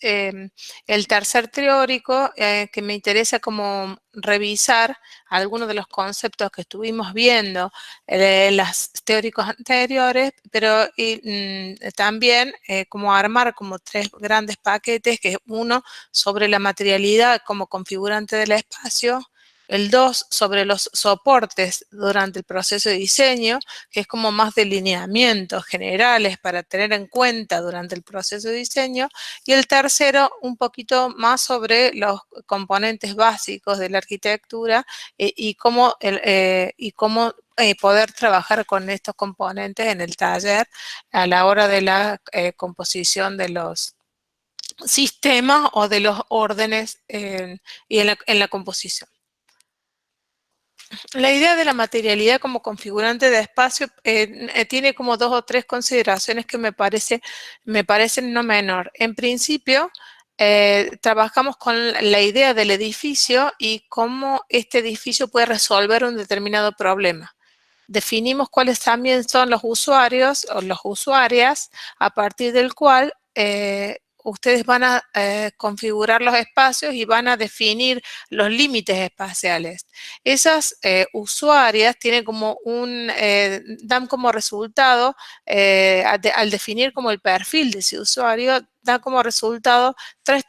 el tercer teórico, que me interesa como revisar algunos de los conceptos que estuvimos viendo en los teóricos anteriores, pero también como armar como tres grandes paquetes, que es uno sobre la materialidad como configurante del espacio, el 2 sobre los soportes durante el proceso de diseño, que es como más delineamientos generales para tener en cuenta durante el proceso de diseño, y el tercero un poquito más sobre los componentes básicos de la arquitectura y cómo poder trabajar con estos componentes en el taller a la hora de la composición de los sistemas o de los órdenes y en la composición. La idea de la materialidad como configurante de espacio tiene como dos o tres consideraciones que me parecen no menor. En principio, trabajamos con la idea del edificio y cómo este edificio puede resolver un determinado problema. Definimos cuáles también son los usuarios o las usuarias a partir del cual ustedes van a configurar los espacios y van a definir los límites espaciales. Esas usuarias tienen como dan como resultado, al definir como el perfil de ese usuario, da como resultado dos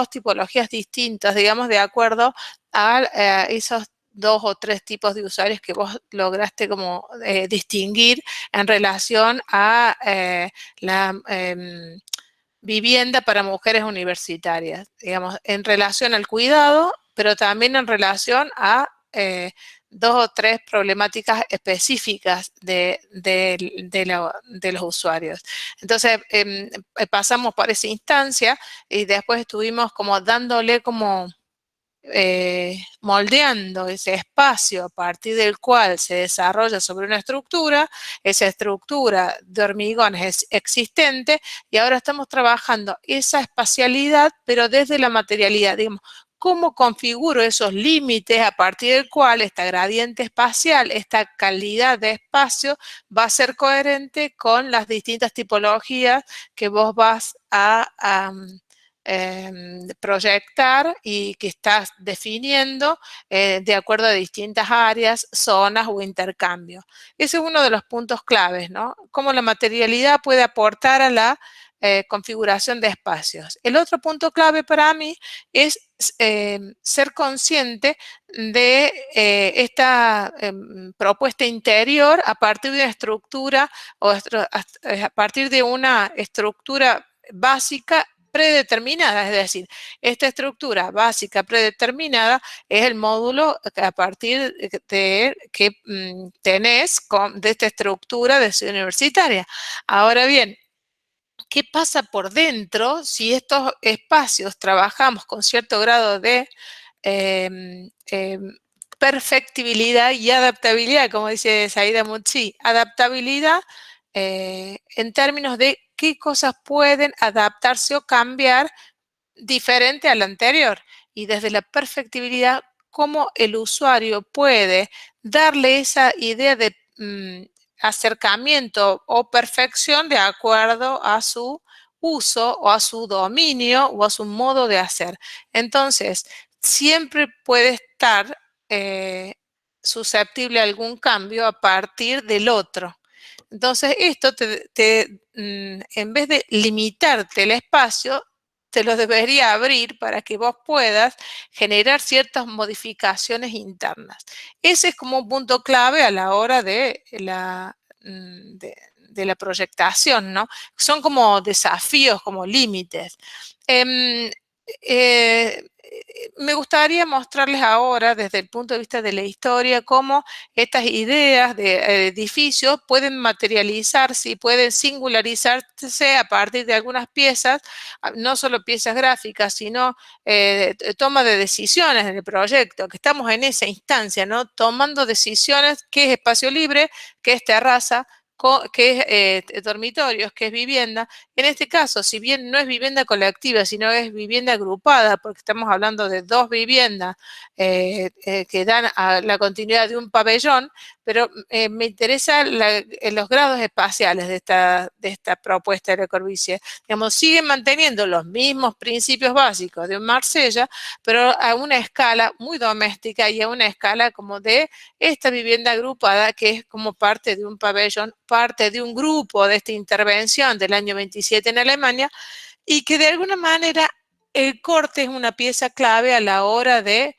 tipologías distintas, digamos, de acuerdo a esos dos o tres tipos de usuarios que vos lograste como distinguir en relación a la vivienda para mujeres universitarias, digamos, en relación al cuidado, pero también en relación a dos o tres problemáticas específicas de los usuarios. Entonces, pasamos por esa instancia y después estuvimos como dándole como moldeando ese espacio a partir del cual se desarrolla sobre una estructura, esa estructura de hormigón es existente y ahora estamos trabajando esa espacialidad, pero desde la materialidad, digamos, cómo configuro esos límites a partir del cual esta gradiente espacial, esta calidad de espacio va a ser coherente con las distintas tipologías que vos vas a proyectar y que estás definiendo de acuerdo a distintas áreas, zonas o intercambios. Ese es uno de los puntos claves, ¿no? Cómo la materialidad puede aportar a la configuración de espacios. El otro punto clave para mí es ser consciente de esta propuesta interior a partir de una estructura o a partir de una estructura básica predeterminada, es decir, esta estructura básica predeterminada es el módulo a partir de que tenés de esta estructura de ciudad universitaria. Ahora bien, ¿qué pasa por dentro si estos espacios trabajamos con cierto grado de perfectibilidad y adaptabilidad, como dice Saida Mutsi? Adaptabilidad en términos de qué cosas pueden adaptarse o cambiar diferente al anterior. Y desde la perfectibilidad, cómo el usuario puede darle esa idea de acercamiento o perfección de acuerdo a su uso o a su dominio o a su modo de hacer. Entonces, siempre puede estar susceptible a algún cambio a partir del otro. Entonces, esto en vez de limitarte el espacio, te lo debería abrir para que vos puedas generar ciertas modificaciones internas. Ese es como un punto clave a la hora de la proyectación, ¿no? Son como desafíos, como límites. Me gustaría mostrarles ahora, desde el punto de vista de la historia, cómo estas ideas de edificios pueden materializarse y pueden singularizarse a partir de algunas piezas, no solo piezas gráficas, sino toma de decisiones en el proyecto, que estamos en esa instancia, ¿no? Tomando decisiones, qué es espacio libre, qué es terraza, que es dormitorios, que es vivienda. En este caso, si bien no es vivienda colectiva, sino es vivienda agrupada, porque estamos hablando de dos viviendas que dan a la continuidad de un pabellón, pero me interesa los grados espaciales de esta propuesta de Le Corbusier. Digamos, siguen manteniendo los mismos principios básicos de un Marsella, pero a una escala muy doméstica y a una escala como de esta vivienda agrupada, que es como parte de un pabellón, parte de un grupo de esta intervención del año 27 en Alemania, y que de alguna manera el corte es una pieza clave a la hora de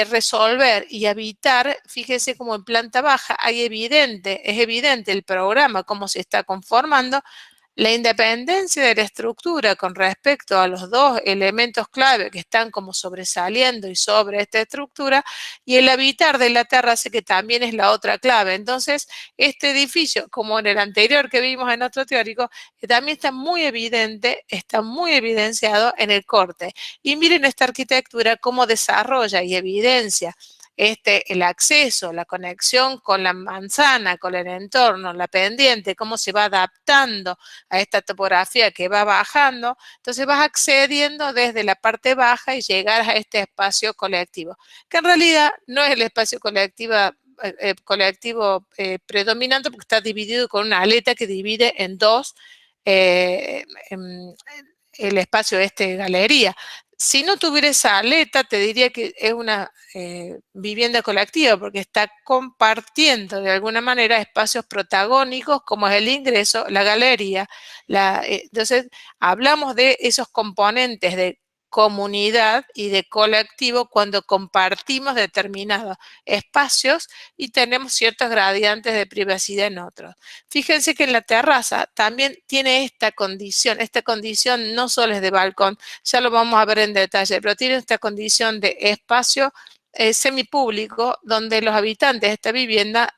resolver y habitar. Fíjese como en planta baja es evidente el programa, cómo se está conformando, la independencia de la estructura con respecto a los dos elementos clave que están como sobresaliendo y sobre esta estructura, y el habitar de la terraza, que también es la otra clave. Entonces, este edificio, como en el anterior que vimos en otro teórico, también está muy evidente, está muy evidenciado en el corte. Y miren esta arquitectura cómo desarrolla y evidencia el acceso, la conexión con la manzana, con el entorno, la pendiente, cómo se va adaptando a esta topografía que va bajando. Entonces vas accediendo desde la parte baja y llegar a este espacio colectivo, que en realidad no es el espacio colectivo predominante, porque está dividido con una aleta que divide en dos eh, el espacio galería. Si no tuviera esa aleta, te diría que es una vivienda colectiva, porque está compartiendo de alguna manera espacios protagónicos como es el ingreso, la galería. Entonces, hablamos de esos componentes de comunidad y de colectivo cuando compartimos determinados espacios y tenemos ciertos gradientes de privacidad en otros. Fíjense que en la terraza también tiene esta condición no solo es de balcón, ya lo vamos a ver en detalle, pero tiene esta condición de espacio semipúblico donde los habitantes de esta vivienda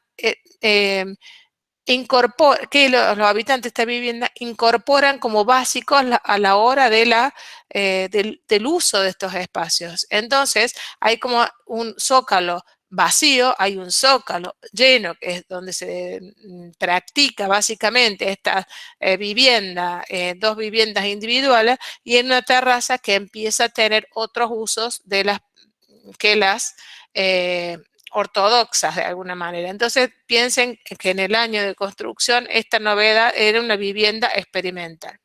los habitantes de esta vivienda incorporan como básicos a la hora del uso de estos espacios. Entonces, hay como un zócalo vacío, hay un zócalo lleno, que es donde se practica básicamente esta vivienda, dos viviendas individuales, y en una terraza que empieza a tener otros usos que las ortodoxas de alguna manera. Entonces piensen que en el año de construcción esta novedad era una vivienda experimental.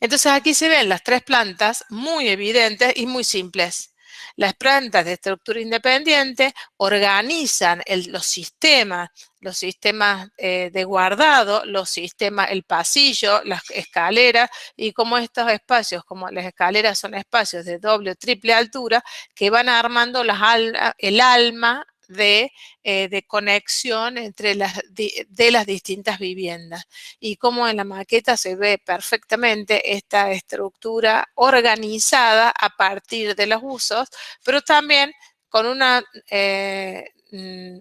Entonces aquí se ven las tres plantas muy evidentes y muy simples. Las plantas de estructura independiente organizan los sistemas de guardado, el pasillo, las escaleras, y como estos espacios, como las escaleras son espacios de doble o triple altura, que van armando el alma de conexión entre de las distintas viviendas. Y como en la maqueta se ve perfectamente esta estructura organizada a partir de los usos, pero también con una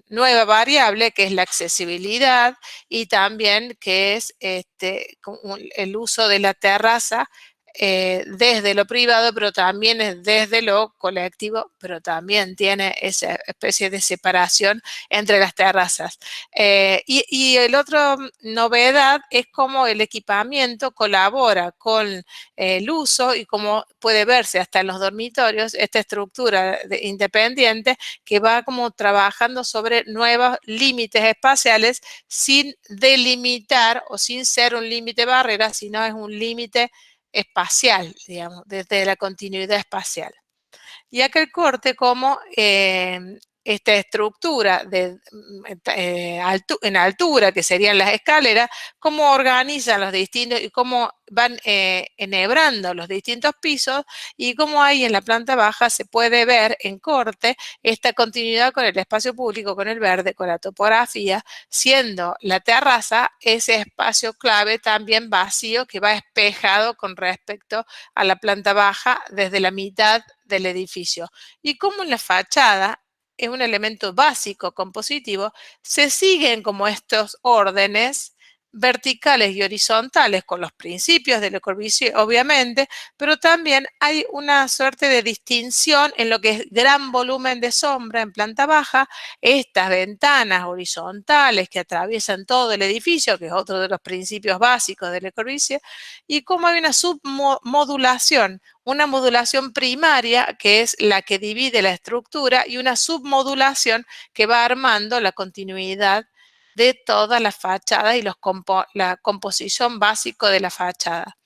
nueva variable que es la accesibilidad, y también que es el uso de la terraza desde lo privado, pero también desde lo colectivo, pero también tiene esa especie de separación entre las terrazas. Y el otro novedad es cómo el equipamiento colabora con el uso, y cómo puede verse hasta en los dormitorios esta estructura independiente que va como trabajando sobre nuevos límites espaciales sin delimitar o sin ser un límite barrera, sino es un límite espacial, digamos, desde la continuidad espacial. Y acá el corte como esta estructura en altura, que serían las escaleras, cómo organizan los distintos y cómo van enhebrando los distintos pisos, y cómo ahí en la planta baja se puede ver en corte esta continuidad con el espacio público, con el verde, con la topografía, siendo la terraza ese espacio clave también vacío que va espejado con respecto a la planta baja desde la mitad del edificio. Y como en la fachada es un elemento básico compositivo, se siguen como estos órdenes verticales y horizontales con los principios de Le Corbusier, obviamente, pero también hay una suerte de distinción en lo que es gran volumen de sombra en planta baja, estas ventanas horizontales que atraviesan todo el edificio, que es otro de los principios básicos de Le Corbusier, y cómo hay una submodulación, una modulación primaria, que es la que divide la estructura, y una submodulación que va armando la continuidad de toda la fachada y la composición básica de la fachada.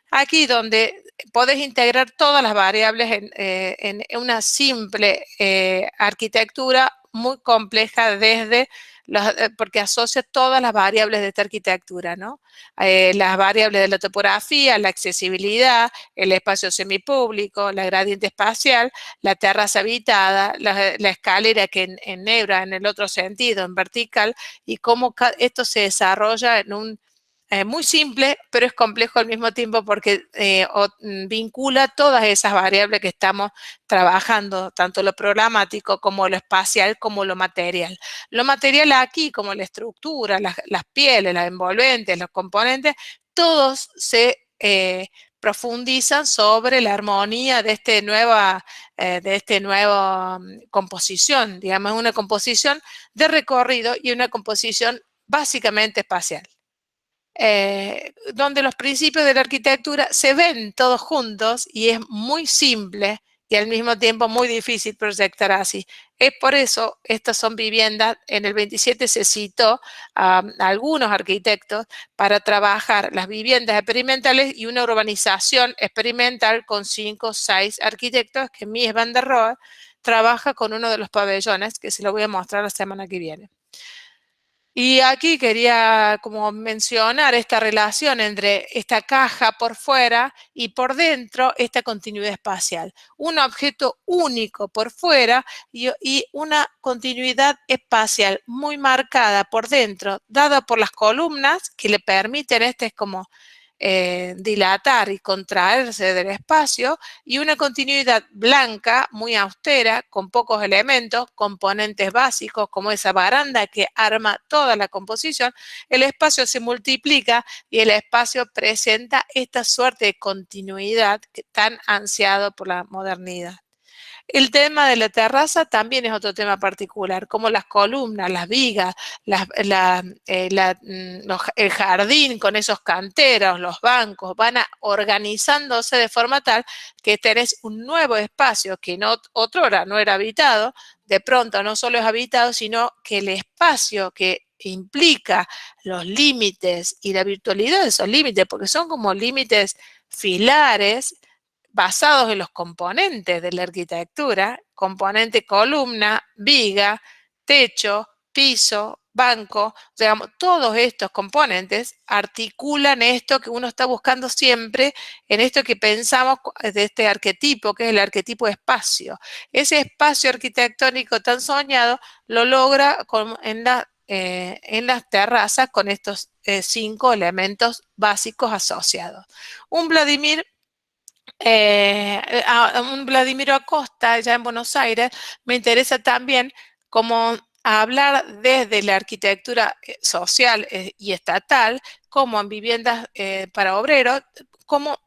Aquí donde podés integrar todas las variables en una simple arquitectura muy compleja porque asocia todas las variables de esta arquitectura, ¿no? Las variables de la topografía, la accesibilidad, el espacio semipúblico, la gradiente espacial, la terraza habitada, la escalera que enhebra en el otro sentido, en vertical, y cómo esto se desarrolla en un muy simple, pero es complejo al mismo tiempo porque vincula todas esas variables que estamos trabajando, tanto lo programático como lo espacial, como lo material. Lo material aquí, como la estructura, las pieles, las envolventes, los componentes, todos se profundizan sobre la armonía de esta nueva composición, digamos, una composición de recorrido y una composición básicamente espacial. Donde los principios de la arquitectura se ven todos juntos y es muy simple y al mismo tiempo muy difícil proyectar así. Es por eso, estas son viviendas, en el 27 se citó a algunos arquitectos para trabajar las viviendas experimentales y una urbanización experimental con 5 o 6 arquitectos que Mies van der Rohe trabaja con uno de los pabellones, que se lo voy a mostrar la semana que viene. Y aquí quería como mencionar esta relación entre esta caja por fuera y por dentro esta continuidad espacial. Un objeto único por fuera y una continuidad espacial muy marcada por dentro, dada por las columnas que le permiten, este es como dilatar y contraerse del espacio, y una continuidad blanca muy austera con pocos elementos, componentes básicos como esa baranda que arma toda la composición. El espacio se multiplica y el espacio presenta esta suerte de continuidad tan ansiado por la modernidad. El tema de la terraza también es otro tema particular, como las columnas, las vigas, el jardín con esos canteros, los bancos, van organizándose de forma tal que tenés un nuevo espacio que otrora no era habitado, de pronto no solo es habitado, sino que el espacio que implica los límites y la virtualidad de esos límites, porque son como límites filares, basados en los componentes de la arquitectura, componente columna, viga, techo, piso, banco, digamos, todos estos componentes articulan esto que uno está buscando siempre en esto que pensamos de este arquetipo, que es el arquetipo espacio. Ese espacio arquitectónico tan soñado lo logra en las terrazas con estos 5 elementos básicos asociados. Un Vladimiro Acosta, ya en Buenos Aires, me interesa también como hablar desde la arquitectura social y estatal, como en viviendas para obreros, cómo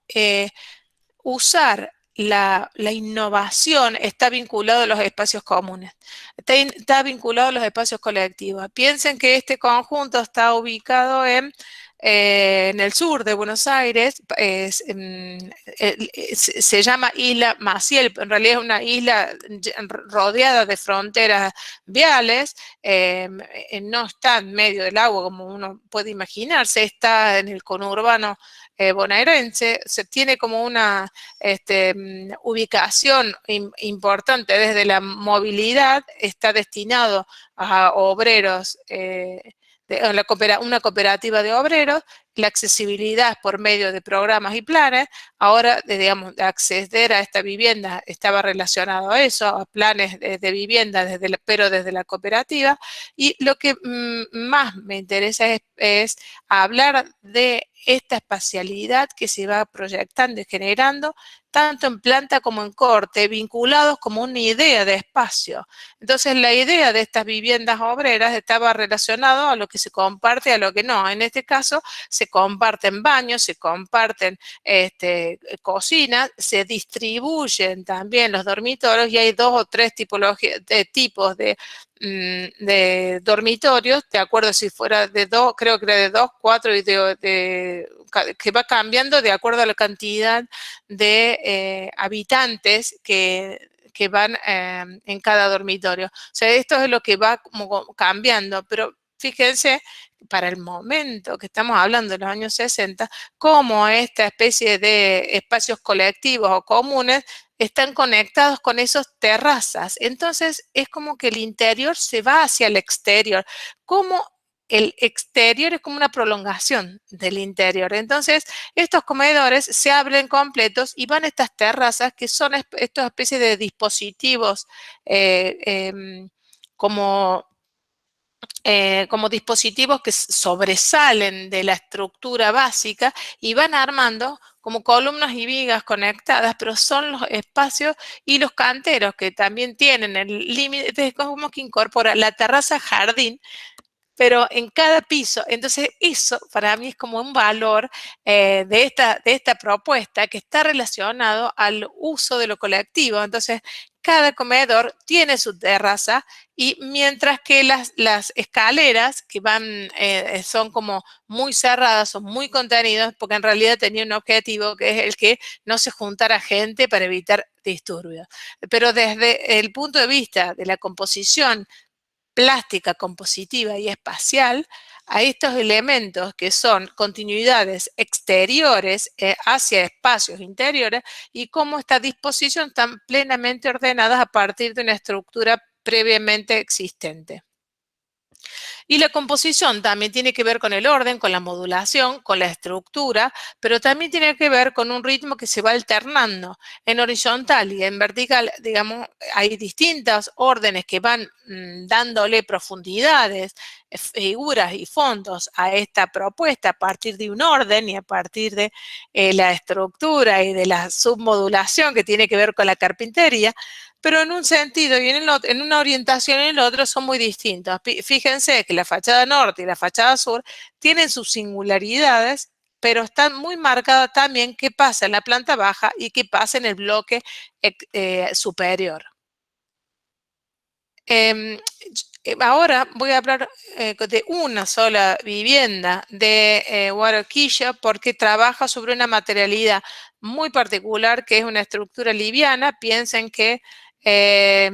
usar la innovación está vinculado a los espacios comunes, está vinculado a los espacios colectivos. Piensen que este conjunto está ubicado en el sur de Buenos Aires, se llama Isla Maciel, en realidad es una isla rodeada de fronteras viales, no está en medio del agua como uno puede imaginarse, está en el conurbano bonaerense, se tiene como una ubicación importante desde la movilidad, está destinado a obreros, una cooperativa de obreros, la accesibilidad por medio de programas y planes. Ahora, digamos, acceder a esta vivienda estaba relacionado a eso, a planes de vivienda, pero desde la cooperativa. Y lo que más me interesa es hablar de esta espacialidad que se va proyectando y generando, tanto en planta como en corte, vinculados como una idea de espacio. Entonces, la idea de estas viviendas obreras estaba relacionado a lo que se comparte y a lo que no. En este caso, se comparten baños, se comparten cocinas, se distribuyen también los dormitorios y hay 2 o 3 tipologías de tipos de dormitorios, de acuerdo si fuera de 2, creo que era de 2, 4 y que va cambiando de acuerdo a la cantidad de habitantes que van en cada dormitorio. O sea, esto es lo que va como cambiando, pero fíjense, para el momento que estamos hablando de los años 60, cómo esta especie de espacios colectivos o comunes están conectados con esas terrazas. Entonces, es como que el interior se va hacia el exterior, como el exterior es como una prolongación del interior. Entonces, estos comedores se abren completos y van a estas terrazas que son estas especies de dispositivos eh, eh, como como dispositivos que sobresalen de la estructura básica y van armando como columnas y vigas conectadas, pero son los espacios y los canteros que también tienen el límite, como que incorpora la terraza jardín, pero en cada piso. Entonces, eso para mí es como un valor de esta propuesta que está relacionado al uso de lo colectivo. Entonces, cada comedor tiene su terraza y mientras que las escaleras que van, son como muy cerradas, son muy contenidas, porque en realidad tenía un objetivo que es el que no se juntara gente para evitar disturbios. Pero desde el punto de vista de la composición plástica, compositiva y espacial, a estos elementos que son continuidades exteriores hacia espacios interiores y cómo esta disposición están plenamente ordenadas a partir de una estructura previamente existente. Y la composición también tiene que ver con el orden, con la modulación, con la estructura, pero también tiene que ver con un ritmo que se va alternando. En horizontal y en vertical, digamos, hay distintos órdenes que van dándole profundidades, figuras y fondos a esta propuesta a partir de un orden y a partir de la estructura y de la submodulación que tiene que ver con la carpintería, pero en un sentido y en una orientación y en el otro son muy distintos. Fíjense que la fachada norte y la fachada sur tienen sus singularidades, pero están muy marcadas también qué pasa en la planta baja y qué pasa en el bloque superior. Ahora voy a hablar de una sola vivienda de Guaroquilla porque trabaja sobre una materialidad muy particular que es una estructura liviana. Piensen que eh,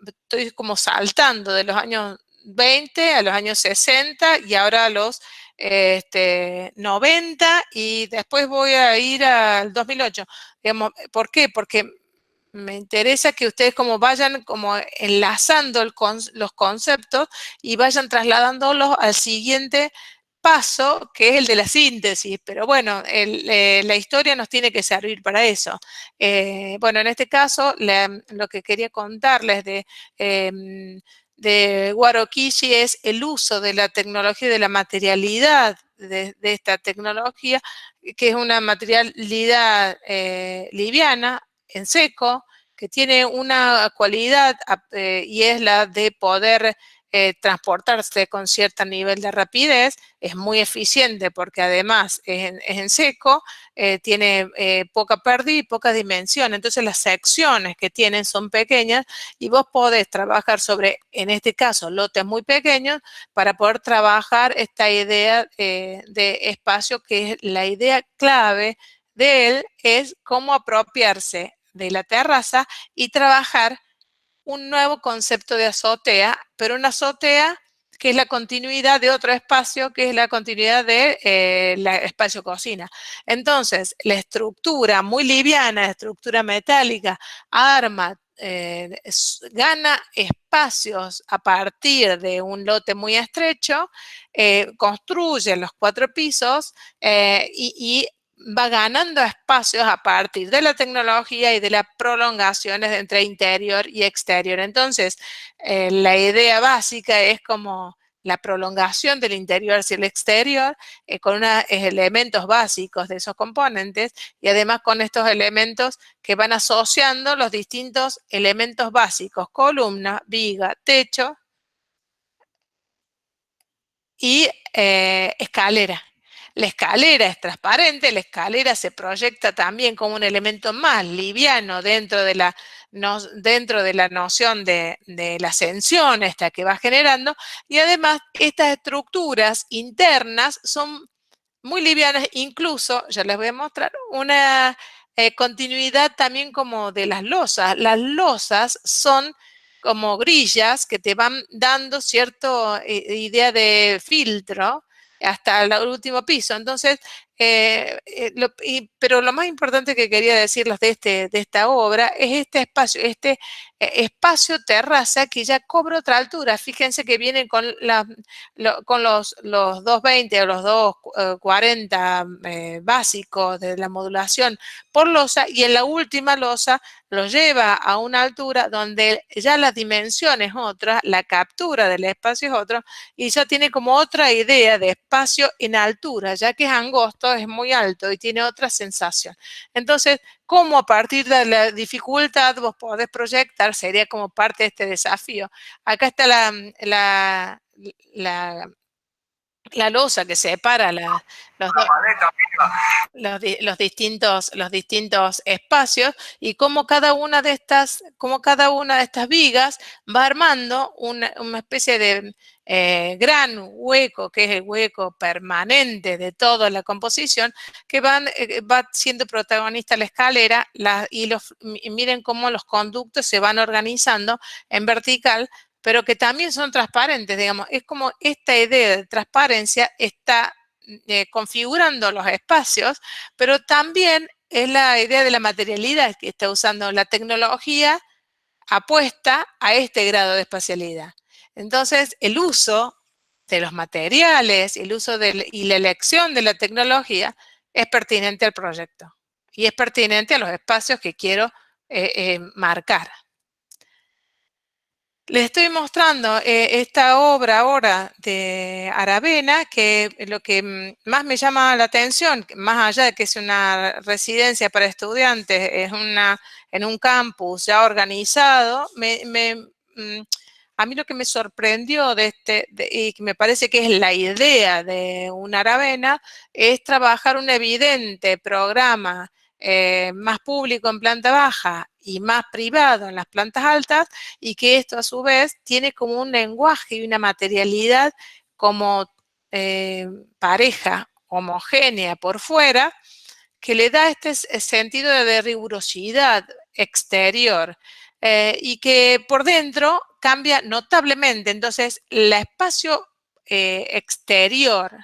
estoy como saltando de los años 20 a los años 60 y ahora a los 90 y después voy a ir al 2008. Digamos, ¿por qué? Porque me interesa que ustedes como vayan como enlazando los conceptos y vayan trasladándolos al siguiente paso, que es el de la síntesis. Pero bueno, la historia nos tiene que servir para eso. Bueno, en este caso, lo que quería contarles de Guaroquillo es el uso de la tecnología, de la materialidad de esta tecnología, que es una materialidad liviana, en seco, que tiene una cualidad y es la de poder transportarse con cierto nivel de rapidez, es muy eficiente porque además es en seco, tiene poca pérdida y poca dimensión, entonces las secciones que tienen son pequeñas y vos podés trabajar sobre, en este caso, lotes muy pequeños para poder trabajar esta idea de espacio, que es la idea clave de él, es cómo apropiarse de la terraza y trabajar un nuevo concepto de azotea, pero una azotea que es la continuidad de otro espacio, que es la continuidad de espacio cocina. Entonces, la estructura muy liviana, la estructura metálica, arma, gana espacios a partir de un lote muy estrecho, construye los 4 pisos y va ganando espacios a partir de la tecnología y de las prolongaciones entre interior y exterior. Entonces, la idea básica es como la prolongación del interior hacia el exterior, con unos elementos básicos de esos componentes y además con estos elementos que van asociando los distintos elementos básicos, columna, viga, techo y escalera. La escalera es transparente, la escalera se proyecta también como un elemento más liviano dentro de la, dentro de la noción de la ascensión esta que va generando, y además estas estructuras internas son muy livianas, incluso, ya les voy a mostrar, una continuidad también como de las losas. Las losas son como grillas que te van dando cierta idea de filtro hasta el último piso. Entonces, pero lo más importante que quería decirles de esta obra es este espacio terraza que ya cobra otra altura. Fíjense que vienen con, con los 220 o los 240 básicos de la modulación por losa, y en la última losa lo lleva a una altura donde ya la dimensión es otra, la captura del espacio es otra, y ya tiene como otra idea de espacio en altura, ya que es angosto, es muy alto y tiene otra sensación. Entonces, cómo a partir de la dificultad vos podés proyectar, sería como parte de este desafío. Acá está la losa que separa los, los distintos espacios, y cómo cada una de estas vigas va armando una especie de gran hueco, que es el hueco permanente de toda la composición, que va siendo protagonista la escalera, y miren cómo los conductos se van organizando en vertical, pero que también son transparentes, digamos. Es como esta idea de transparencia está configurando los espacios, pero también es la idea de la materialidad que está usando la tecnología, apuesta a este grado de espacialidad. Entonces, el uso de los materiales, y la elección de la tecnología es pertinente al proyecto y es pertinente a los espacios que quiero marcar. Les estoy mostrando esta obra ahora de Aravena, que lo que más me llama la atención, más allá de que es una residencia para estudiantes, es en un campus ya organizado, a mí lo que me sorprendió y que me parece que es la idea de una Aravena, es trabajar un evidente programa más público en planta baja y más privado en las plantas altas, y que esto a su vez tiene como un lenguaje y una materialidad como pareja homogénea por fuera, que le da este sentido de rigurosidad exterior y que por dentro cambia notablemente. Entonces, el espacio exterior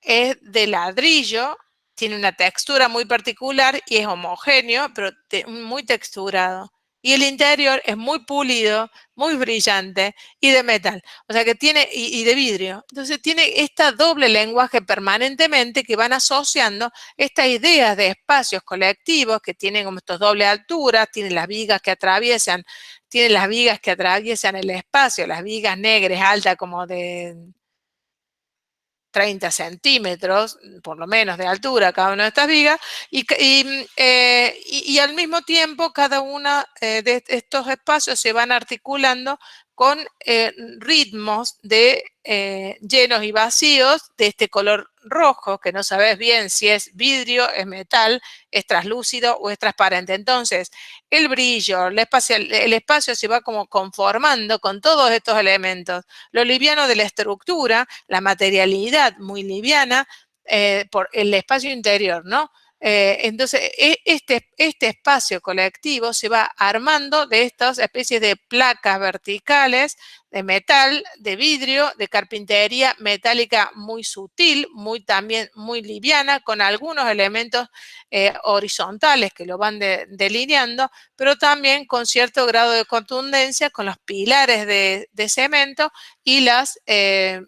es de ladrillo, tiene una textura muy particular y es homogéneo, pero muy texturado. Y el interior es muy pulido, muy brillante y de metal, o sea que tiene, y de vidrio. Entonces tiene esta doble lenguaje permanentemente que van asociando estas ideas de espacios colectivos que tienen como estos doble alturas, tienen las vigas que atraviesan, el espacio, las vigas negras altas como de 30 centímetros, por lo menos, de altura cada una de estas vigas, y al mismo tiempo cada uno de estos espacios se van articulando con ritmos de llenos y vacíos de este color rojo, que no sabes bien si es vidrio, es metal, es translúcido o es transparente. Entonces, el brillo, el espacio se va como conformando con todos estos elementos. Lo liviano de la estructura, la materialidad muy liviana por el espacio interior, ¿no? Entonces, este espacio colectivo se va armando de estas especies de placas verticales de metal, de vidrio, de carpintería metálica muy sutil, también muy liviana, con algunos elementos horizontales que lo van delineando, pero también con cierto grado de contundencia con los pilares de cemento y las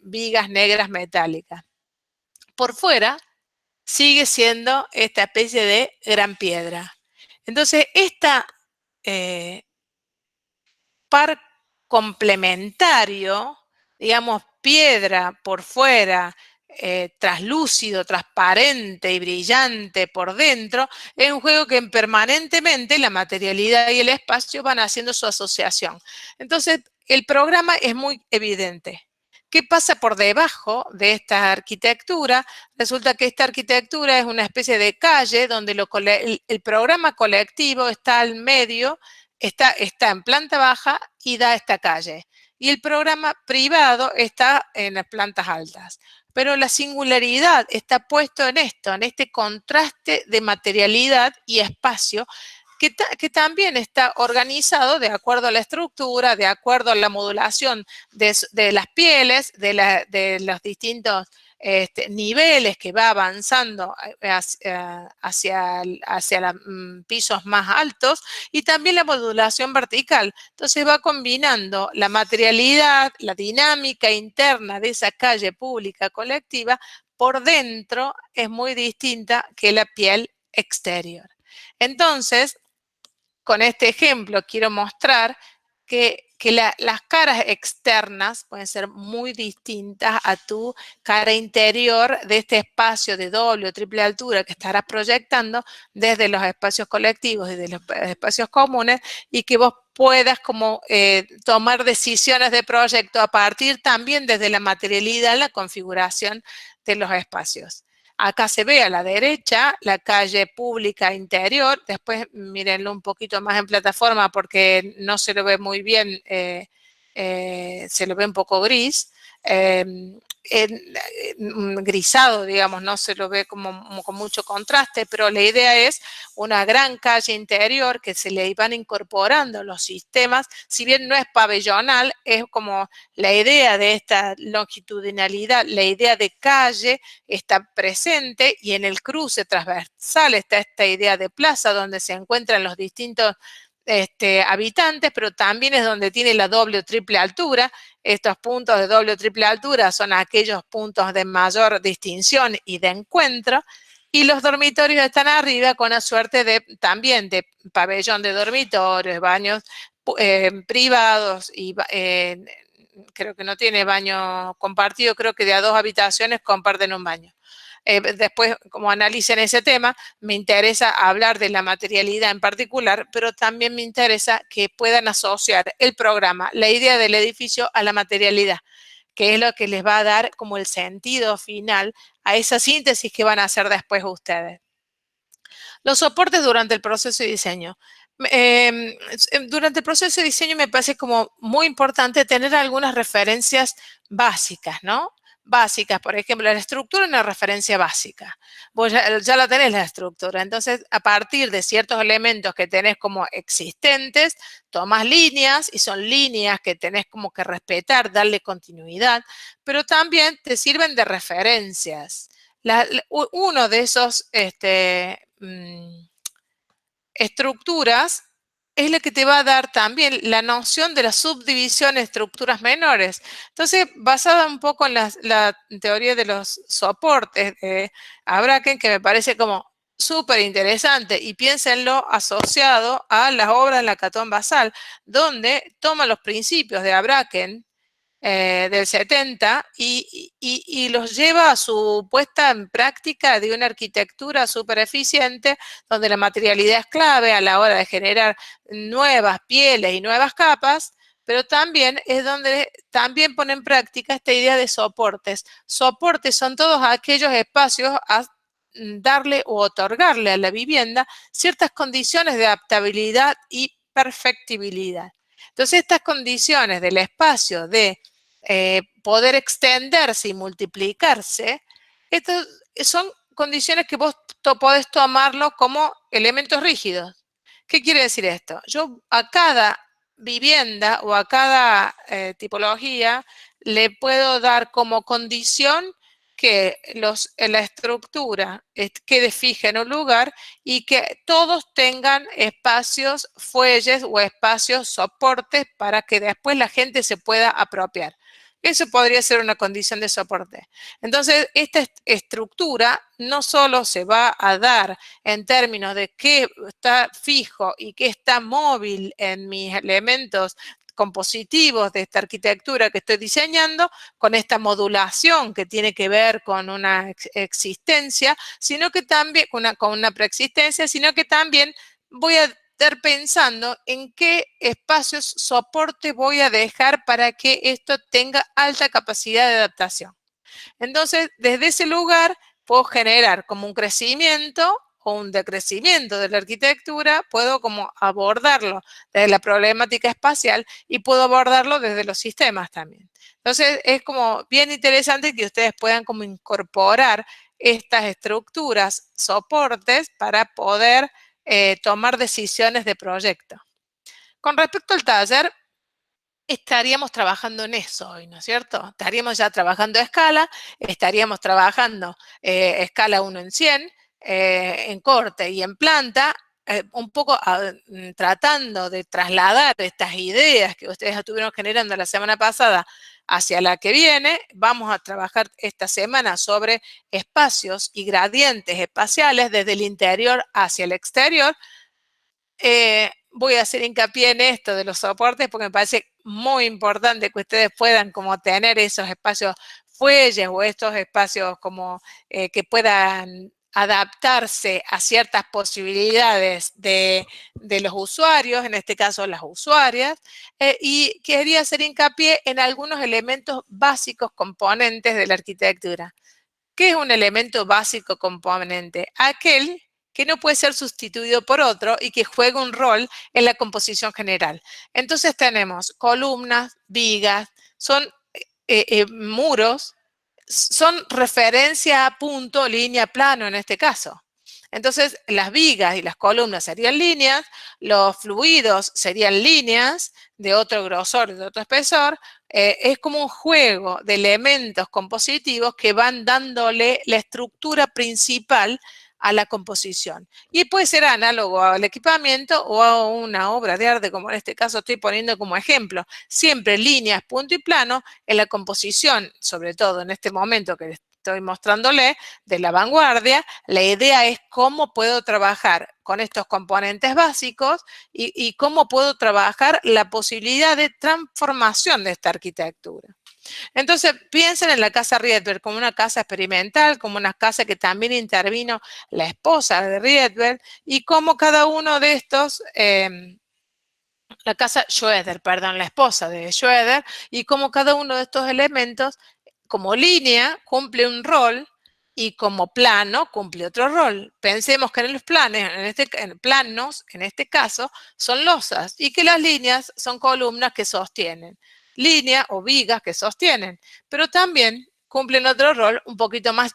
vigas negras metálicas. Por fuera sigue siendo esta especie de gran piedra. Entonces, esta par complementario, digamos, piedra por fuera, traslúcido, transparente y brillante por dentro, es un juego que permanentemente la materialidad y el espacio van haciendo su asociación. Entonces, el programa es muy evidente. ¿Qué pasa por debajo de esta arquitectura? Resulta que esta arquitectura es una especie de calle donde el programa colectivo está al medio, está en planta baja y da esta calle. Y el programa privado está en las plantas altas. Pero la singularidad está puesto en esto, en este contraste de materialidad y espacio, que también está organizado de acuerdo a la estructura, de acuerdo a la modulación de las pieles, de los distintos niveles que va avanzando hacia pisos más altos, y también la modulación vertical. Entonces va combinando la materialidad, la dinámica interna de esa calle pública colectiva. Por dentro es muy distinta que la piel exterior. Entonces, con este ejemplo quiero mostrar que las caras externas pueden ser muy distintas a tu cara interior de este espacio de doble o triple altura que estarás proyectando desde los espacios colectivos y de los espacios comunes, y que vos puedas como tomar decisiones de proyecto a partir también desde la materialidad, la configuración de los espacios. Acá se ve a la derecha la calle pública interior. Después mírenlo un poquito más en plataforma porque no se lo ve muy bien, se lo ve un poco gris. Grisado, digamos, no se lo ve como con mucho contraste, pero la idea es una gran calle interior que se le van incorporando los sistemas. Si bien no es pabellonal, es como la idea de esta longitudinalidad, la idea de calle está presente, y en el cruce transversal está esta idea de plaza donde se encuentran los distintos habitantes, pero también es donde tiene la doble o triple altura. Estos puntos de doble o triple altura son aquellos puntos de mayor distinción y de encuentro, y los dormitorios están arriba con una suerte también de pabellón de dormitorios, baños privados, y creo que no tiene baño compartido, creo que de a 2 habitaciones comparten un baño. Después, como analicen ese tema, me interesa hablar de la materialidad en particular, pero también me interesa que puedan asociar el programa, la idea del edificio, a la materialidad, que es lo que les va a dar como el sentido final a esa síntesis que van a hacer después ustedes. Los soportes durante el proceso de diseño. Durante el proceso de diseño me parece como muy importante tener algunas referencias básicas, ¿no? Básicas, por ejemplo, la estructura es una referencia básica. Vos ya la tenés la estructura, entonces a partir de ciertos elementos que tenés como existentes, tomás líneas, y son líneas que tenés como que respetar, darle continuidad, pero también te sirven de referencias. Uno de esos estructuras es la que te va a dar también la noción de la subdivisión en estructuras menores. Entonces, basada un poco en la teoría de los soportes de Abraken, que me parece como súper interesante, y piénsenlo asociado a las obras de Lacan Basal, donde toma los principios de Abraken del 70 y los lleva a su puesta en práctica de una arquitectura súper eficiente, donde la materialidad es clave a la hora de generar nuevas pieles y nuevas capas, pero también es donde también pone en práctica esta idea de soportes. Soportes son todos aquellos espacios a darle o otorgarle a la vivienda ciertas condiciones de adaptabilidad y perfectibilidad. Entonces, estas condiciones del espacio de poder extenderse y multiplicarse, estas son condiciones que vos podés tomarlo como elementos rígidos. ¿Qué quiere decir esto? Yo a cada vivienda o a cada tipología le puedo dar como condición que la estructura quede fija en un lugar y que todos tengan espacios, fuelles o espacios, soportes, para que después la gente se pueda apropiar. Eso podría ser una condición de soporte. Entonces, esta estructura no solo se va a dar en términos de qué está fijo y qué está móvil en mis elementos compositivos de esta arquitectura que estoy diseñando, con esta modulación que tiene que ver con una existencia, sino que también con una preexistencia, sino que también voy a estar pensando en qué espacios soporte voy a dejar para que esto tenga alta capacidad de adaptación. Entonces, desde ese lugar puedo generar como un crecimiento o un decrecimiento de la arquitectura, puedo como abordarlo desde la problemática espacial y puedo abordarlo desde los sistemas también. Entonces, es como bien interesante que ustedes puedan como incorporar estas estructuras, soportes, para poder tomar decisiones de proyecto. Con respecto al taller, estaríamos trabajando en eso hoy, ¿no es cierto? Estaríamos ya trabajando a escala, estaríamos trabajando escala 1 en 100, en corte y en planta, un poco tratando de trasladar estas ideas que ustedes estuvieron generando la semana pasada hacia la que viene. Vamos a trabajar esta semana sobre espacios y gradientes espaciales desde el interior hacia el exterior. Voy a hacer hincapié en esto de los soportes porque me parece muy importante que ustedes puedan como tener esos espacios fuelles o estos espacios como que puedan adaptarse a ciertas posibilidades de los usuarios, en este caso las usuarias, y quería hacer hincapié en algunos elementos básicos componentes de la arquitectura. ¿Qué es un elemento básico componente? Aquel que no puede ser sustituido por otro y que juega un rol en la composición general. Entonces tenemos columnas, vigas, son muros, son referencia a punto, línea, plano en este caso. Entonces, las vigas y las columnas serían líneas, los fluidos serían líneas de otro grosor, de otro espesor. Es como un juego de elementos compositivos que van dándole la estructura principal a la composición. Y puede ser análogo al equipamiento o a una obra de arte, como en este caso estoy poniendo como ejemplo. Siempre líneas, punto y plano en la composición, sobre todo en este momento que estoy mostrándole, de la vanguardia. La idea es cómo puedo trabajar con estos componentes básicos y cómo puedo trabajar la posibilidad de transformación de esta arquitectura. Entonces, piensen en la casa Rydberg como una casa experimental, como una casa que también intervino la esposa de Rydberg, y cómo cada uno de estos, la casa Schroeder, perdón, la esposa de Schroeder, y cómo cada uno de estos elementos, como línea, cumple un rol, y como plano cumple otro rol. Pensemos que en los planos, en este caso, son losas y que las líneas son columnas que sostienen. Línea o vigas que sostienen, pero también cumplen otro rol un poquito más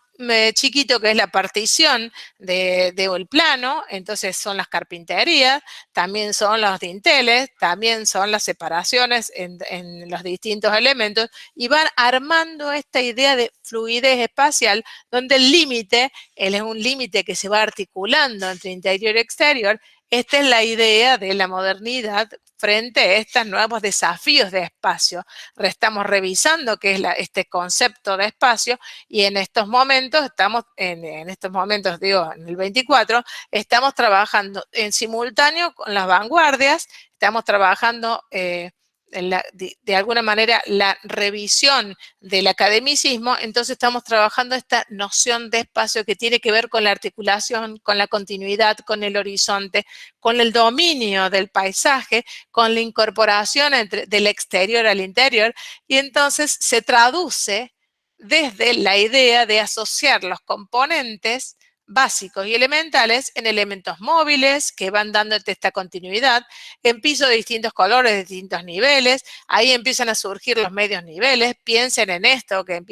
chiquito, que es la partición del plano. Entonces son las carpinterías, también son los dinteles, también son las separaciones en los distintos elementos, y van armando esta idea de fluidez espacial, donde el límite, él es un límite que se va articulando entre interior y exterior. Esta es la idea de la modernidad frente a estos nuevos desafíos de espacio. Estamos revisando qué es este concepto de espacio, y en estos momentos, en el 24, estamos trabajando en simultáneo con las vanguardias, estamos trabajando de alguna manera la revisión del academicismo. Entonces estamos trabajando esta noción de espacio que tiene que ver con la articulación, con la continuidad, con el horizonte, con el dominio del paisaje, con la incorporación del exterior al interior, y entonces se traduce desde la idea de asociar los componentes básicos y elementales en elementos móviles que van dándote esta continuidad, en pisos de distintos colores, de distintos niveles. Ahí empiezan a surgir los medios niveles. Piensen en esto, que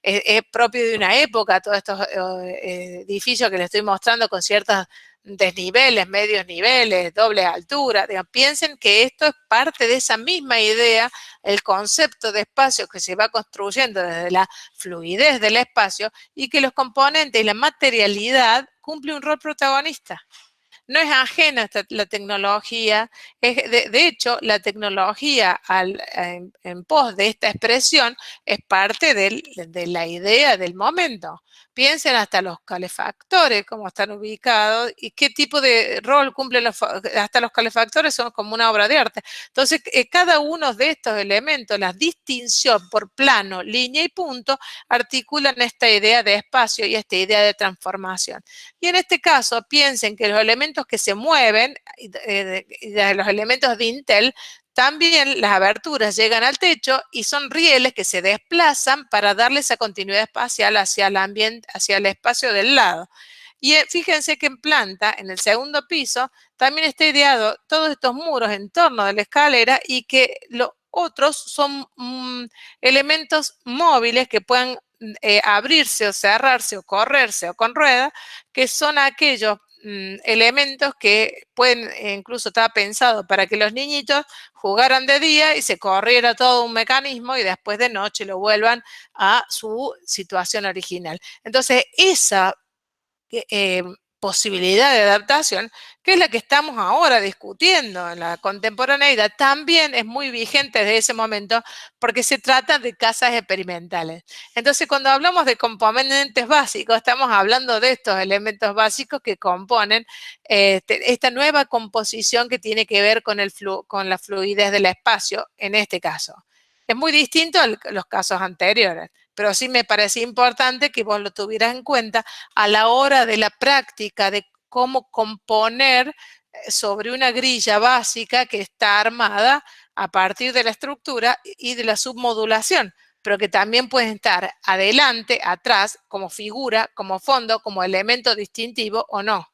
es propio de una época, todos estos edificios que les estoy mostrando con ciertos desniveles, medios niveles, doble altura. Digamos, piensen que esto es parte de esa misma idea, el concepto de espacio que se va construyendo desde la fluidez del espacio, y que los componentes y la materialidad cumplen un rol protagonista. no es ajena la tecnología, de hecho, la tecnología en pos de esta expresión es parte de la idea del momento. Piensen hasta los calefactores, cómo están ubicados y qué tipo de rol cumplen hasta los calefactores son como una obra de arte. Entonces, cada uno de estos elementos, la distinción por plano, línea y punto, articulan esta idea de espacio y esta idea de transformación. Y en este caso, piensen que los elementos que se mueven, de los elementos de Intel, también las aberturas llegan al techo y son rieles que se desplazan para darle esa continuidad espacial hacia el ambiente, hacia el espacio del lado. Y fíjense que en planta, en el segundo piso, también está ideado todos estos muros en torno de la escalera y que los otros son elementos móviles que pueden abrirse o cerrarse o correrse o con ruedas, que son aquellos elementos que pueden, incluso estaba pensado para que los niñitos jugaran de día y se corriera todo un mecanismo y después de noche lo vuelvan a su situación original. Entonces, esa posibilidad de adaptación, que es la que estamos ahora discutiendo en la contemporaneidad, también es muy vigente desde ese momento porque se trata de casas experimentales. Entonces, cuando hablamos de componentes básicos, estamos hablando de estos elementos básicos que componen esta nueva composición que tiene que ver con la fluidez del espacio, en este caso. Es muy distinto a los casos anteriores, pero sí me parece importante que vos lo tuvieras en cuenta a la hora de la práctica de cómo componer sobre una grilla básica que está armada a partir de la estructura y de la submodulación, pero que también pueden estar adelante, atrás, como figura, como fondo, como elemento distintivo o no.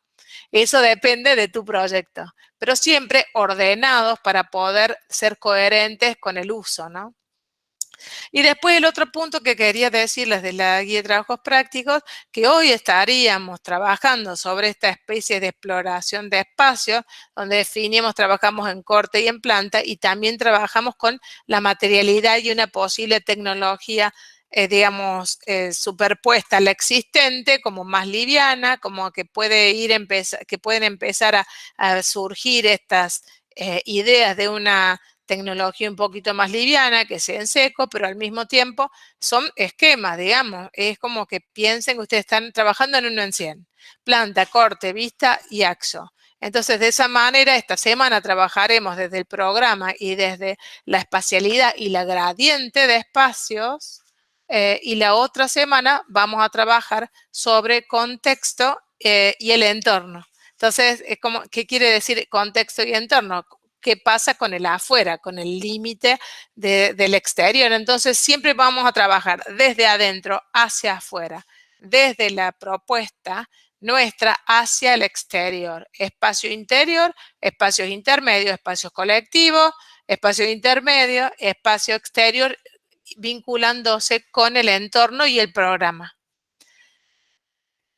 Eso depende de tu proyecto, pero siempre ordenados para poder ser coherentes con el uso, ¿no? Y después el otro punto que quería decirles de la guía de trabajos prácticos, que hoy estaríamos trabajando sobre esta especie de exploración de espacios, donde definimos, trabajamos en corte y en planta, y también trabajamos con la materialidad y una posible tecnología digamos, superpuesta a la existente, como más liviana, como que que pueden empezar a surgir estas ideas de una tecnología un poquito más liviana, que sea en seco, pero al mismo tiempo son esquemas, digamos. Es como que piensen que ustedes están trabajando en 1 en 100. Planta, corte, vista y axo. Entonces, de esa manera, esta semana trabajaremos desde el programa y desde la espacialidad y la gradiente de espacios. Y la otra semana vamos a trabajar sobre contexto y el entorno. Entonces, es como, ¿qué quiere decir contexto y entorno? ¿Qué pasa con el afuera, con el límite del exterior? Entonces, siempre vamos a trabajar desde adentro hacia afuera, desde la propuesta nuestra hacia el exterior. Espacio interior, espacios intermedios, espacios colectivos, espacio intermedio, espacio exterior, vinculándose con el entorno y el programa.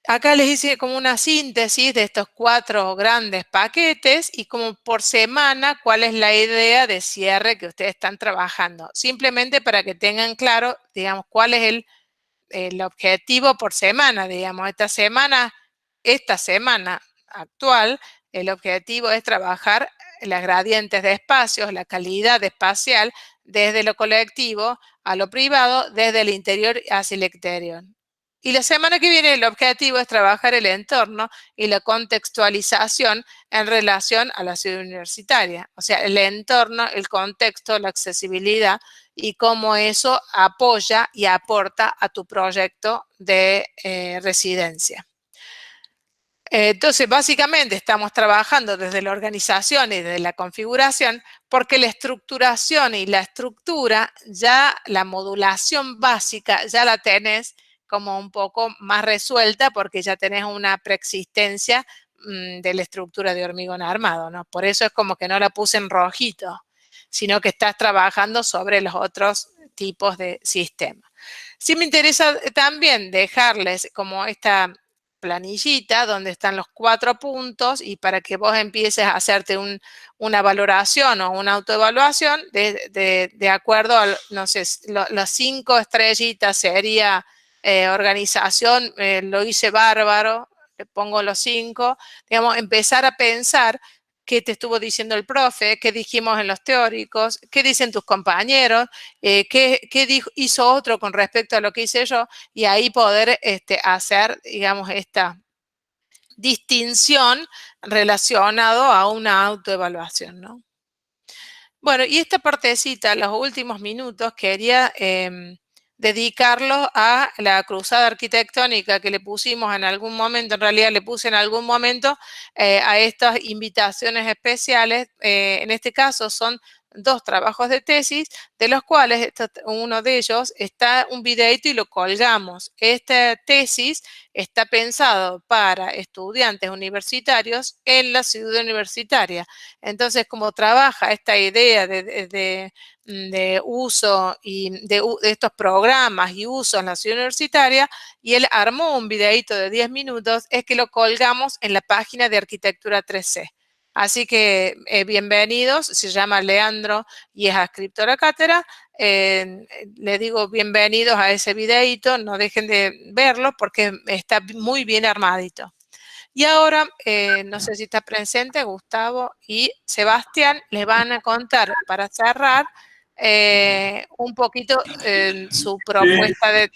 Acá les hice como una síntesis de estos 4 grandes paquetes y como por semana cuál es la idea de cierre que ustedes están trabajando. Simplemente para que tengan claro, digamos, cuál es el objetivo por semana, digamos. Esta semana actual, el objetivo es trabajar las gradientes de espacios, la calidad espacial, desde lo colectivo a lo privado, desde el interior hacia el exterior. Y la semana que viene el objetivo es trabajar el entorno y la contextualización en relación a la ciudad universitaria. O sea, el entorno, el contexto, la accesibilidad y cómo eso apoya y aporta a tu proyecto de residencia. Entonces, básicamente estamos trabajando desde la organización y desde la configuración porque la estructuración y la estructura, ya la modulación básica, ya la tenés como un poco más resuelta porque ya tenés una preexistencia de la estructura de hormigón armado, ¿no? Por eso es como que no la puse en rojito, sino que estás trabajando sobre los otros tipos de sistemas. Sí me interesa también dejarles como esta planillita donde están los 4 puntos y para que vos empieces a hacerte una valoración o una autoevaluación de acuerdo a, no sé, las 5 estrellitas sería organización, lo hice bárbaro, pongo los 5, digamos, empezar a pensar qué te estuvo diciendo el profe, qué dijimos en los teóricos, qué dicen tus compañeros, hizo otro con respecto a lo que hice yo, y ahí poder hacer, digamos, esta distinción relacionado a una autoevaluación, ¿no? Bueno, y esta partecita, los últimos minutos, quería dedicarlo a la cruzada arquitectónica que le pusimos en algún momento, en realidad le puse en algún momento a estas invitaciones especiales. En este caso son 2 trabajos de tesis, de los cuales uno de ellos está un videito y lo colgamos. Esta tesis está pensado para estudiantes universitarios en la ciudad universitaria. Entonces, como trabaja esta idea de uso y de estos programas y uso en la ciudad universitaria, y él armó un videito de 10 minutos, es que lo colgamos en la página de Arquitectura 3C. Así que bienvenidos, se llama Leandro y es adscriptor a cátedra. Le digo bienvenidos a ese videito, no dejen de verlo porque está muy bien armadito. Y ahora, no sé si está presente Gustavo y Sebastián, les van a contar para cerrar un poquito su propuesta de...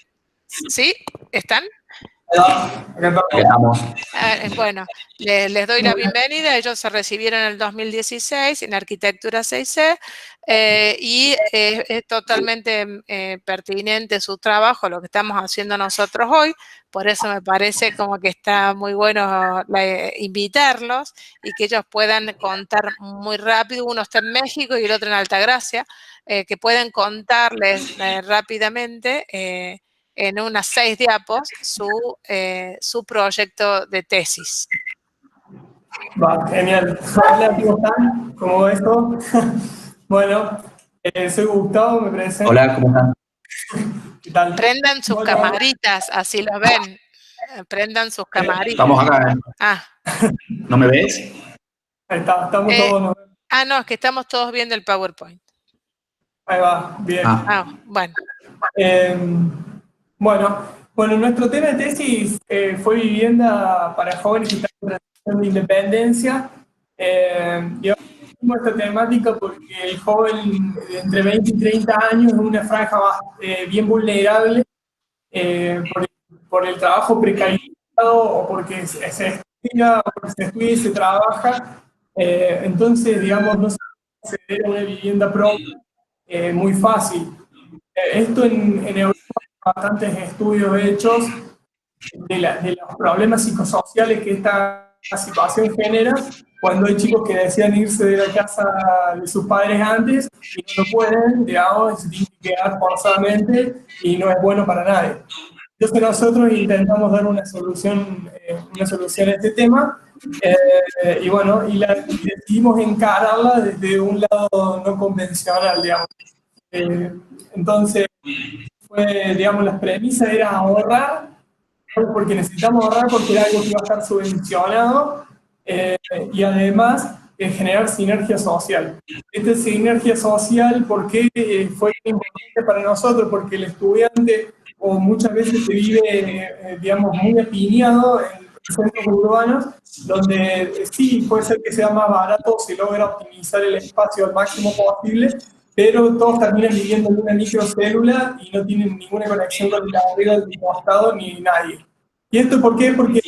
¿Sí? ¿Están? Acá estamos. Bueno, les doy la bienvenida. Ellos se recibieron en el 2016 en Arquitectura 6C y es totalmente pertinente su trabajo, lo que estamos haciendo nosotros hoy. Por eso me parece como que está muy bueno invitarlos y que ellos puedan contar muy rápido. Uno está en México y el otro en Altagracia, que pueden contarles rápidamente en unas 6 diapos su proyecto de tesis. Va, genial. Hola, ¿cómo están? ¿Cómo va esto? Bueno, soy Gustavo, me presento. Hola, ¿cómo están? ¿Qué tal? Prendan sus camaritas, así lo ven. Prendan sus camaritas. Estamos acá, ¿eh? Ah. ¿No me ves? Ahí está, estamos todos. No, es que estamos todos viendo el PowerPoint. Ahí va, bien. Bueno. Bueno, nuestro tema de tesis fue vivienda para jóvenes que están en transición de independencia. Y ahora tenemos esta temática porque el joven de entre 20 y 30 años es una franja bien vulnerable por el trabajo precarizado o porque se estudia, o porque se estudia y se trabaja. Entonces, digamos, no se puede acceder a una vivienda propia muy fácil. Esto en Europa hay bastantes estudios hechos de los problemas psicosociales que esta situación genera cuando hay chicos que desean irse de la casa de sus padres antes y no lo pueden, digamos, se tienen que quedar forzadamente y no es bueno para nadie. Entonces nosotros intentamos dar una solución a este tema y bueno, y decidimos encararla desde un lado no convencional, digamos. Entonces, digamos, las premisas era ahorrar, porque necesitamos ahorrar porque era algo que iba a estar subvencionado, y además generar sinergia social. Esta sinergia social, ¿por qué fue importante para nosotros? Porque el estudiante o muchas veces se vive, digamos, muy apiñado en centros urbanos, donde sí, puede ser que sea más barato, se logra optimizar el espacio al máximo posible, pero todos terminan viviendo en una microcélula y no tienen ninguna conexión con la barriga del costado ni nadie. ¿Y esto por qué? Porque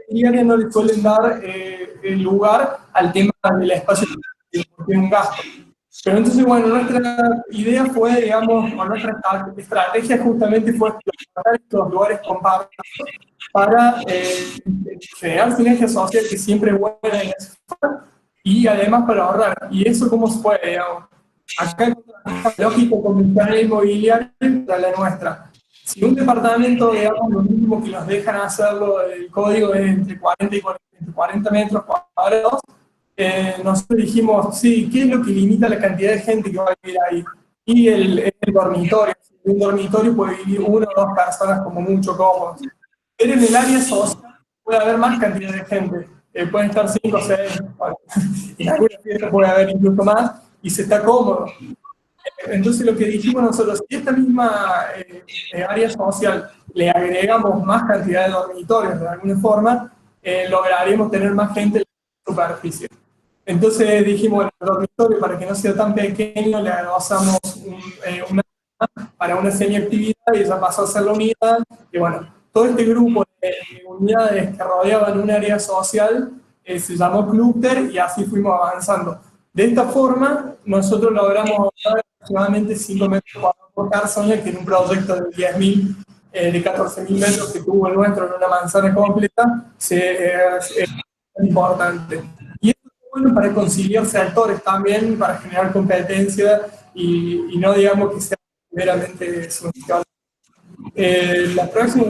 en la no le suelen dar el lugar al tema del espacio, porque es un gasto. Pero entonces, bueno, nuestra idea fue, digamos, o nuestra estrategia justamente fue explotar estos lugares compartidos para generar sinergia social, que siempre es buena en ese forma, y además para ahorrar. ¿Y eso cómo se puede, digamos? Acá hay una lógica convencional inmobiliaria para la nuestra. Si un departamento, digamos, lo mínimo que nos dejan hacerlo, el código es entre 40 y 40 metros cuadrados, nosotros dijimos, sí, ¿qué es lo que limita la cantidad de gente que va a vivir ahí? Y el dormitorio. En un dormitorio puede vivir 1 o 2 personas como mucho cómodos. Pero en el área social puede haber más cantidad de gente. Pueden estar 5 o 6, en algunas fiestas puede haber incluso más, y se está cómodo. Entonces lo que dijimos nosotros, si a esta misma área social le agregamos más cantidad de dormitorios de alguna forma, lograríamos tener más gente en la superficie. Entonces dijimos, bueno, el dormitorio, para que no sea tan pequeño, le adosamos una para una semiactividad y ya pasó a ser la unidad. Y bueno, todo este grupo de unidades que rodeaban un área social se llamó clúster y así fuimos avanzando. De esta forma, nosotros logramos ahorrar aproximadamente 5 metros cuadrados por persona, que en un proyecto de 10.000, de 14.000 metros que tuvo el nuestro en una manzana completa, es importante. Y esto es bueno para conciliar sectores también, para generar competencia y no digamos que sea meramente social. La próxima.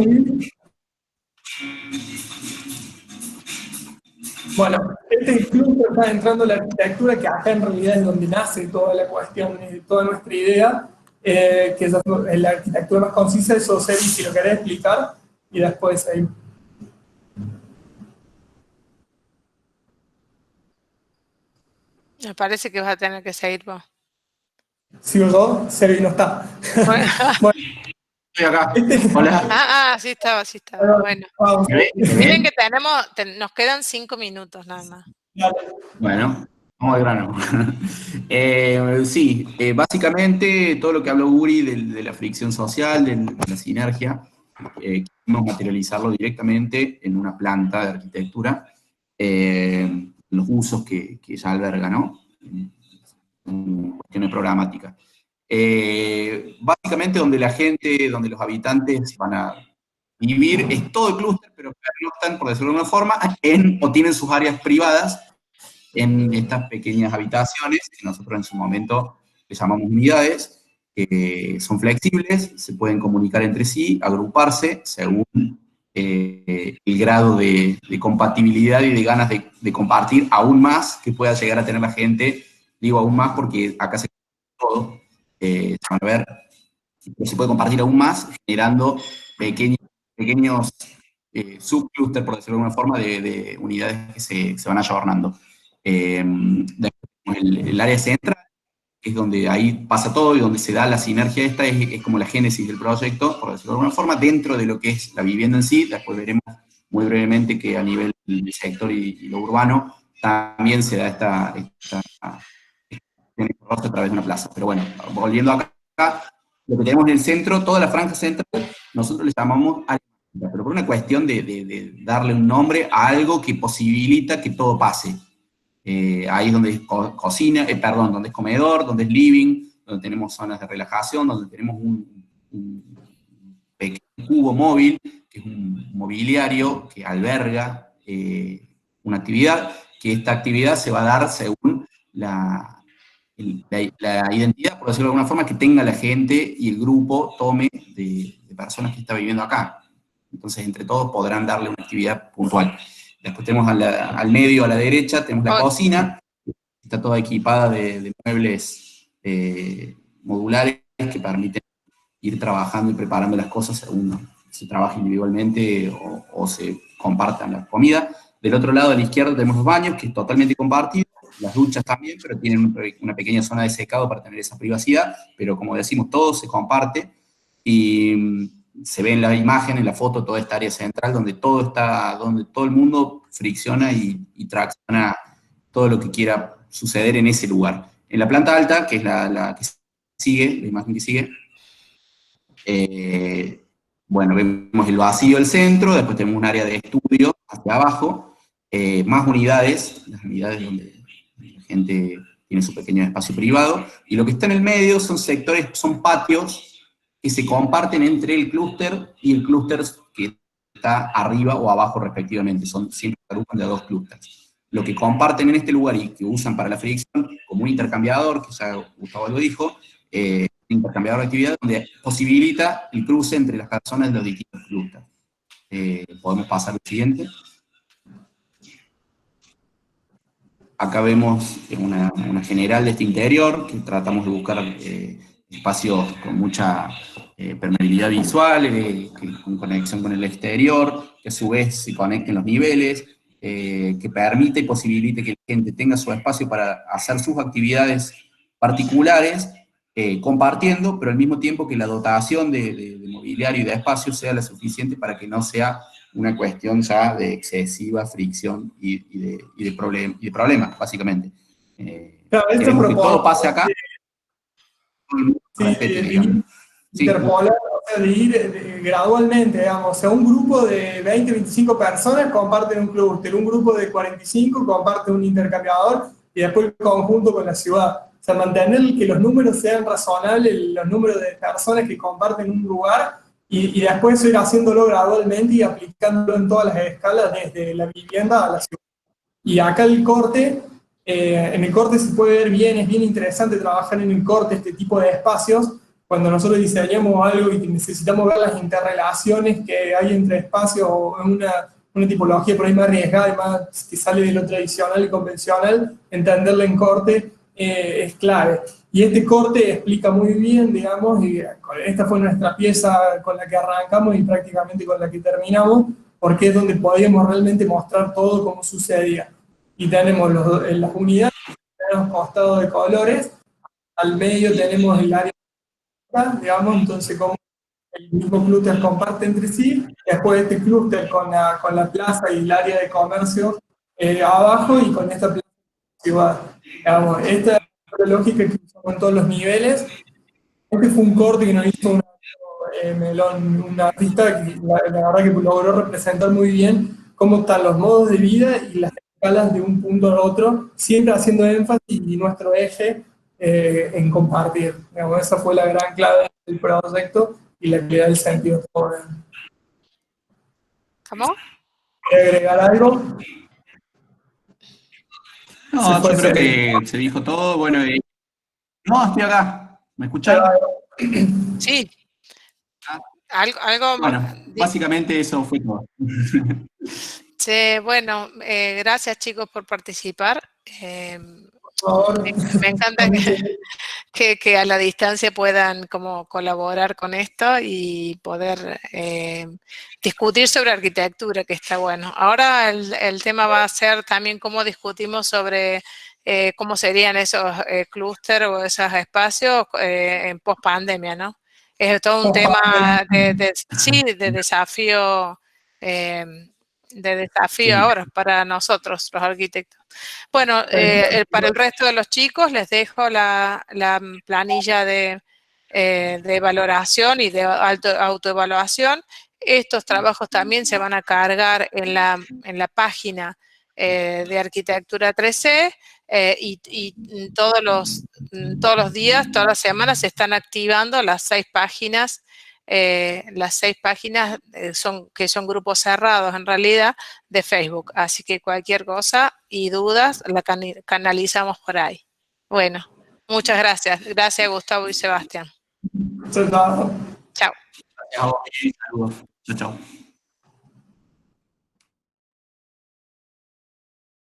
Bueno, este clúster está entrando en la arquitectura, que acá en realidad es donde nace toda la cuestión, toda nuestra idea, que es la arquitectura más concisa. Eso, Sebi, si lo querés explicar, y después ahí. Me parece que vas a tener que seguir vos. ¿Sigo yo? Sebi no está. Bueno. Bueno, Estoy acá. Hola. Sí estaba, sí estaba. Bueno. vamos. Miren que nos quedan 5 minutos nada más. Bueno, vamos al grano. Sí, básicamente todo lo que habló Uri de la fricción social, de la sinergia, quisimos materializarlo directamente en una planta de arquitectura, los usos que ya alberga, ¿no? En cuestiones programáticas. Básicamente donde la gente, donde los habitantes van a vivir, es todo el clúster, pero pernoctan, por decirlo de alguna forma, o tienen sus áreas privadas en estas pequeñas habitaciones, que nosotros en su momento les llamamos unidades, que son flexibles, se pueden comunicar entre sí, agruparse según el grado de compatibilidad y de ganas de compartir aún más que pueda llegar a tener la gente. Digo aún más porque acá se todo, van a ver, se puede compartir aún más, generando pequeños subclúster, por decirlo de alguna forma, de unidades que se van ayornando. El área central, que es donde ahí pasa todo y donde se da la sinergia esta, es como la génesis del proyecto, por decirlo de alguna forma, dentro de lo que es la vivienda en sí. Después veremos muy brevemente que a nivel del sector y lo urbano también se da esta a través de una plaza. Pero bueno, volviendo acá, lo que tenemos en el centro, toda la franja central, nosotros le llamamos área, pero por una cuestión de darle un nombre a algo que posibilita que todo pase. Ahí es donde es cocina, donde es comedor, donde es living, donde tenemos zonas de relajación, donde tenemos un pequeño cubo móvil, que es un mobiliario que alberga una actividad, que esta actividad se va a dar según la identidad, por decirlo de alguna forma, que tenga la gente y el grupo tome de personas que está viviendo acá. Entonces, entre todos podrán darle una actividad puntual. Después tenemos al medio, a la derecha, tenemos la cocina, está toda equipada de muebles modulares que permiten ir trabajando y preparando las cosas según se trabaja individualmente o se compartan la comida. Del otro lado, a la izquierda, tenemos los baños, que es totalmente compartido, las duchas también, pero tienen una pequeña zona de secado para tener esa privacidad, pero como decimos, todo se comparte, y se ve en la imagen, en la foto, toda esta área central donde donde todo el mundo fricciona y tracciona todo lo que quiera suceder en ese lugar. En la planta alta, que es la que sigue, la imagen que sigue, bueno, vemos el vacío del centro, después tenemos un área de estudio hacia abajo, más unidades, las unidades donde la gente tiene su pequeño espacio privado, y lo que está en el medio son sectores, son patios que se comparten entre el clúster y el clúster que está arriba o abajo respectivamente, siempre se agrupan de 2 clústeres. Lo que comparten en este lugar y que usan para la fricción como un intercambiador, que ya Gustavo lo dijo, intercambiador de actividad donde posibilita el cruce entre las personas de los distintos clústeres. Podemos pasar al siguiente. Acá vemos una general de este interior, que tratamos de buscar espacios con mucha permeabilidad visual, con conexión con el exterior, que a su vez se conecten los niveles, que permite y posibilite que la gente tenga su espacio para hacer sus actividades particulares, compartiendo, pero al mismo tiempo que la dotación de mobiliario y de espacio sea la suficiente para que no sea una cuestión ya de excesiva fricción y de problemas, básicamente. Claro, esto Queremos que todo propone pase acá, respete, digamos. Sí, interpolar, o sea, de ir gradualmente, digamos, o sea, un grupo de 20, 25 personas comparten un clúster, un grupo de 45 comparte un intercambiador y después el conjunto con la ciudad. O sea, mantener que los números sean razonables, los números de personas que comparten un lugar y después ir haciéndolo gradualmente y aplicándolo en todas las escalas, desde la vivienda a la ciudad. Y acá el corte, en el corte se puede ver bien, es bien interesante trabajar en el corte, este tipo de espacios, cuando nosotros diseñamos algo y necesitamos ver las interrelaciones que hay entre espacios o en una tipología por ahí más arriesgada y más que sale de lo tradicional y convencional, entenderla en corte es clave. Y este corte explica muy bien, digamos, y esta fue nuestra pieza con la que arrancamos y prácticamente con la que terminamos, porque es donde podíamos realmente mostrar todo cómo sucedía. Y tenemos las unidades, tenemos costados de colores, al medio tenemos el área, digamos, entonces como el mismo clúster comparte entre sí, después este clúster con la plaza y el área de comercio abajo y con esta plaza ciudad. Digamos, esta es la lógica que usamos en todos los niveles. Este fue un corte que nos hizo Melón, un artista que la verdad que logró representar muy bien cómo están los modos de vida y las escalas de un punto al otro, siempre haciendo énfasis y nuestro eje en compartir. Digamos, esa fue la gran clave del proyecto y la que le da el sentido a todo. ¿Cómo? ¿Quiere agregar algo? Se no, fue yo creo ese. que se dijo todo. Bueno, no, estoy acá. ¿Me escuchan? Sí, algo Bueno, básicamente eso fue todo. sí, bueno, gracias chicos por participar. Por Me encanta favor. que a la distancia puedan como colaborar con esto y poder discutir sobre arquitectura, que está bueno. Ahora el tema va a ser también cómo discutimos sobre cómo serían esos clústeres o esos espacios en post-pandemia, ¿no? Es todo un tema sí, eh, de desafío Sí. ahora para nosotros, los arquitectos. Bueno, para el resto de los chicos les dejo la planilla de valoración y de autoevaluación. Estos trabajos también se van a cargar en la página de Arquitectura 3C y todos los días, todas las semanas se están activando las 6 páginas. Las 6 páginas que son grupos cerrados en realidad de Facebook, así que cualquier cosa y dudas la canalizamos por ahí. Bueno, muchas gracias. Gracias Gustavo y Sebastián. Chao, chao. Chao. Chao, saludos. Chao, chao.